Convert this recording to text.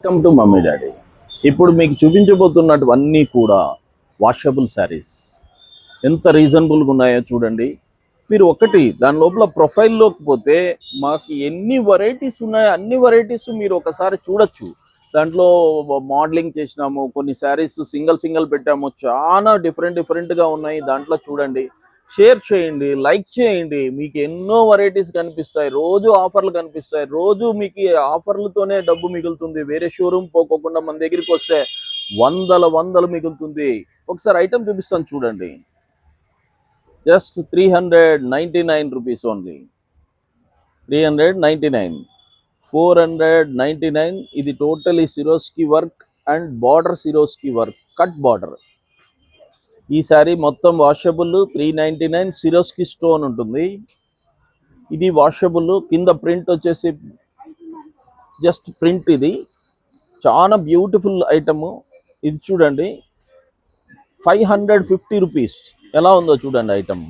Welcome to mummy daddy. ఇప్పుడు మీకు చూపించబోతున్నటువన్నీ కూడా వాషబుల్ శారీస్. ఎంత రీజనబుల్గా ఉన్నాయో చూడండి. మీరు ఒకటి దాని లోపల ప్రొఫైల్లోకి పోతే మాకు ఎన్ని వెరైటీస్ ఉన్నాయో అన్ని వెరైటీస్ మీరు ఒకసారి చూడొచ్చు. దాంట్లో మోడలింగ్ చేసినాము, కొన్ని శారీస్ సింగిల్ పెట్టాము, చాలా డిఫరెంట్గా ఉన్నాయి. దాంట్లో చూడండి, షేర్ చేయండి, లైక్ చేయండి. మీకు ఎన్నో వెరైటీస్ కనిపిస్తాయి, రోజు ఆఫర్లు కనిపిస్తాయి. రోజు మీకు ఆఫర్లతోనే డబ్బు మిగులుతుంది. వేరే షోరూమ్ పోకోకుండా మన దగ్గరికి వస్తే వందలు మిగులుతుంది. ఒకసారి ఐటమ్ చూపిస్తాను చూడండి. Just 399 rupees only. 399, 499. ఇది totally Swarovski work and border Swarovski work, cut border. ఈ శారీ మొత్తం వాషబుల్. 399. సిరోస్కి స్టోన్ ఉంటుంది. ఇది వాషబుల్. కింద ప్రింట్ వచ్చేసి జస్ట్ ప్రింట్. ఇది చాలా బ్యూటిఫుల్ ఐటము. ఇది చూడండి, 550 రూపీస్. ఎలా ఉందో చూడండి ఐటమ్.